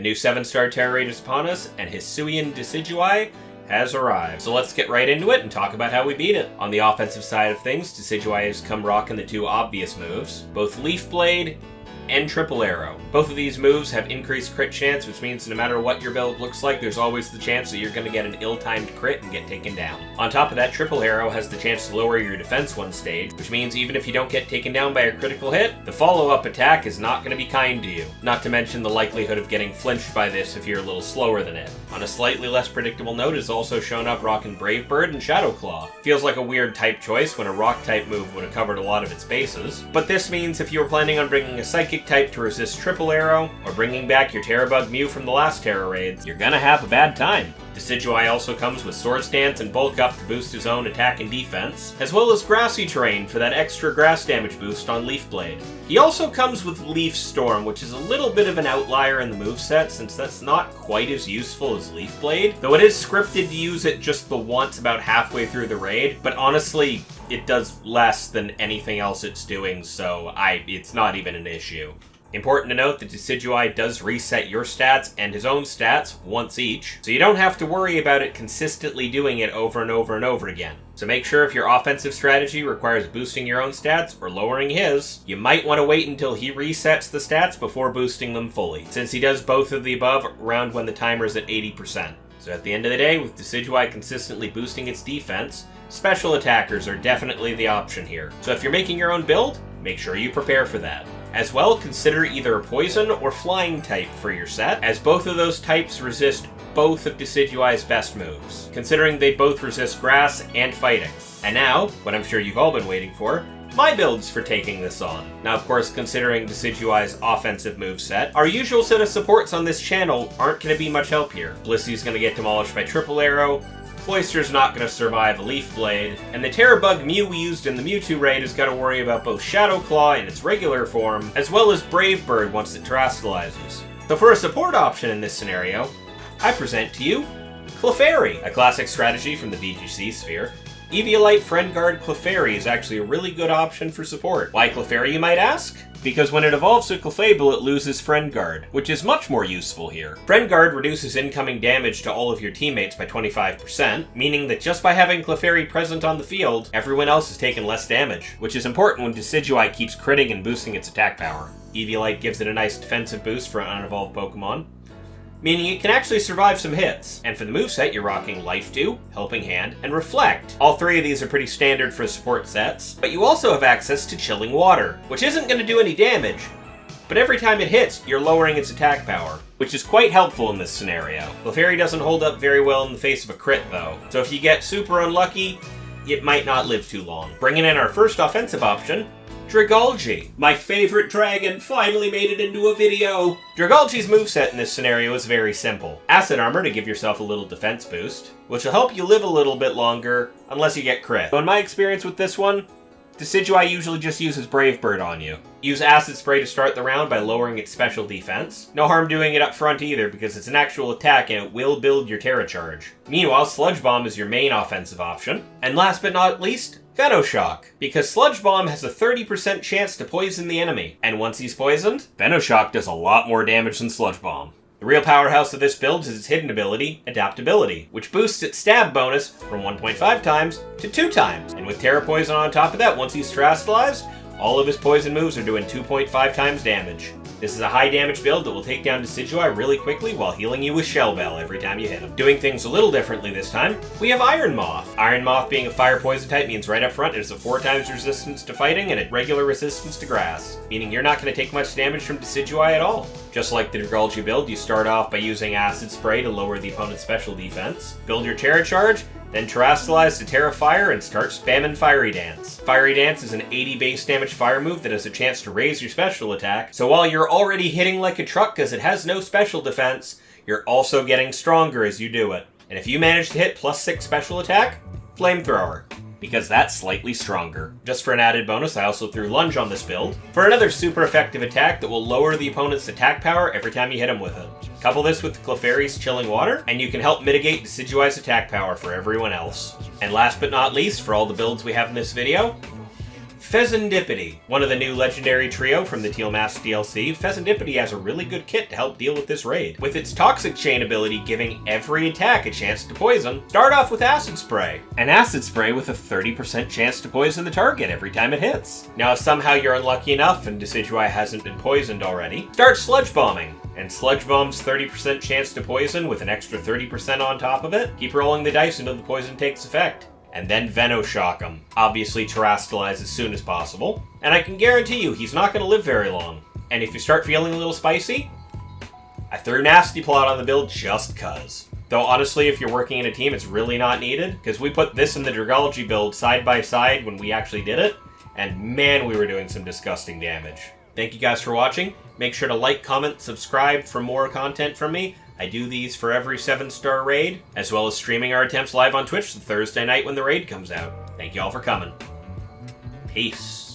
A new 7-star Tera raid is upon us, and Hisuian Decidueye has arrived. So let's get right into it and talk about how we beat it. On the offensive side of things, Decidueye has come rocking the two obvious moves, both Leaf Blade and Triple Arrow. Both of these moves have increased crit chance, which means no matter what your build looks like, there's always the chance that you're going to get an ill-timed crit and get taken down. On top of that, Triple Arrow has the chance to lower your defense one stage, which means even if you don't get taken down by a critical hit, the follow-up attack is not going to be kind to you. Not to mention the likelihood of getting flinched by this if you're a little slower than it. On a slightly less predictable note, it's also shown up rocking Brave Bird and Shadow Claw. Feels like a weird type choice when a rock type move would have covered a lot of its bases, but this means if you were planning on bringing a psychic type to resist Triple Arrow, or bringing back your Terabug Mew from the last Tera raids, you're gonna have a bad time. Decidueye also comes with Sword Stance and Bulk Up to boost his own attack and defense, as well as Grassy Terrain for that extra grass damage boost on Leaf Blade. He also comes with Leaf Storm, which is a little bit of an outlier in the moveset since that's not quite as useful as Leaf Blade, though it is scripted to use it just the once about halfway through the raid, but honestly, it does less than anything else it's doing, so it's not even an issue. Important to note that Decidueye does reset your stats and his own stats once each, so you don't have to worry about it consistently doing it over and over and over again. So make sure if your offensive strategy requires boosting your own stats or lowering his, you might want to wait until he resets the stats before boosting them fully, since he does both of the above around when the timer is at 80%. So at the end of the day, with Decidueye consistently boosting its defense, special attackers are definitely the option here. So if you're making your own build, make sure you prepare for that. As well, consider either a poison or flying type for your set, as both of those types resist both of Decidueye's best moves, considering they both resist grass and fighting. And now, what I'm sure you've all been waiting for, my builds for taking this on. Now, of course, considering Decidueye's offensive moveset, our usual set of supports on this channel aren't going to be much help here. Blissey's going to get demolished by Triple Arrow, Cloyster's not going to survive a Leaf Blade, and the Terabug Mew we used in the Mewtwo raid has got to worry about both Shadow Claw in its regular form, as well as Brave Bird once it terastallizes. So for a support option in this scenario, I present to you Clefairy, a classic strategy from the VGC sphere. Eviolite Friend Guard Clefairy is actually a really good option for support. Why Clefairy, you might ask? Because when it evolves to Clefable, it loses Friend Guard, which is much more useful here. Friend Guard reduces incoming damage to all of your teammates by 25%, meaning that just by having Clefairy present on the field, everyone else is taking less damage, which is important when Decidueye keeps critting and boosting its attack power. Eviolite gives it a nice defensive boost for an unevolved Pokemon, meaning it can actually survive some hits. And for the moveset, you're rocking Life Dew, Helping Hand, and Reflect. All three of these are pretty standard for support sets, but you also have access to Chilling Water, which isn't going to do any damage, but every time it hits, you're lowering its attack power, which is quite helpful in this scenario. Clefairy doesn't hold up very well in the face of a crit, though, so if you get super unlucky, it might not live too long. Bringing in our first offensive option, Dragalge. My favorite dragon finally made it into a video! Dragalge's moveset in this scenario is very simple. Acid Armor to give yourself a little defense boost, which will help you live a little bit longer, unless you get crit. So in my experience with this one, Decidueye usually just uses Brave Bird on you. Use Acid Spray to start the round by lowering its special defense. No harm doing it up front either, because it's an actual attack and it will build your Tera charge. Meanwhile, Sludge Bomb is your main offensive option. And last but not least, Venoshock, because Sludge Bomb has a 30% chance to poison the enemy, and once he's poisoned, Venoshock does a lot more damage than Sludge Bomb. The real powerhouse of this build is its hidden ability, Adaptability, which boosts its stab bonus from 1.5 times to 2 times, and with Tera Poison on top of that, once he's terastallized, all of his poison moves are doing 2.5 times damage. This is a high damage build that will take down Decidueye really quickly while healing you with Shell Bell every time you hit him. Doing things a little differently this time, we have Iron Moth. Iron Moth being a fire poison type means right up front it has a 4 times resistance to fighting and a regular resistance to grass, meaning you're not going to take much damage from Decidueye at all. Just like the Dragalge build, you start off by using Acid Spray to lower the opponent's special defense, build your Tera charge, then terastallize to Tera Fire and start spamming Fiery Dance. Fiery Dance is an 80 base damage fire move that has a chance to raise your special attack, so while you're already hitting like a truck because it has no special defense, you're also getting stronger as you do it. And if you manage to hit +6 special attack, Flamethrower, because that's slightly stronger. Just for an added bonus, I also threw Lunge on this build, for another super effective attack that will lower the opponent's attack power every time you hit him with it. Couple this with Clefairy's Chilling Water, and you can help mitigate Decidueye's attack power for everyone else. And last but not least, for all the builds we have in this video, Fezandipiti. One of the new legendary trio from the Teal Mask DLC, Fezandipiti has a really good kit to help deal with this raid. With its Toxic Chain ability giving every attack a chance to poison, start off with Acid Spray. An Acid Spray with a 30% chance to poison the target every time it hits. Now if somehow you're unlucky enough and Decidueye hasn't been poisoned already, start Sludge Bombing. And Sludge Bomb's 30% chance to poison with an extra 30% on top of it. Keep rolling the dice until the poison takes effect. And then Venoshock him. Obviously Terastallize as soon as possible. And I can guarantee you he's not going to live very long. And if you start feeling a little spicy, I threw Nasty Plot on the build just cuz. Though honestly, if you're working in a team, it's really not needed, because we put this and the Dragalge build side by side when we actually did it, and man, we were doing some disgusting damage. Thank you guys for watching. Make sure to like, comment, subscribe for more content from me. I do these for every 7-star raid, as well as streaming our attempts live on Twitch the Thursday night when the raid comes out. Thank you all for coming. Peace.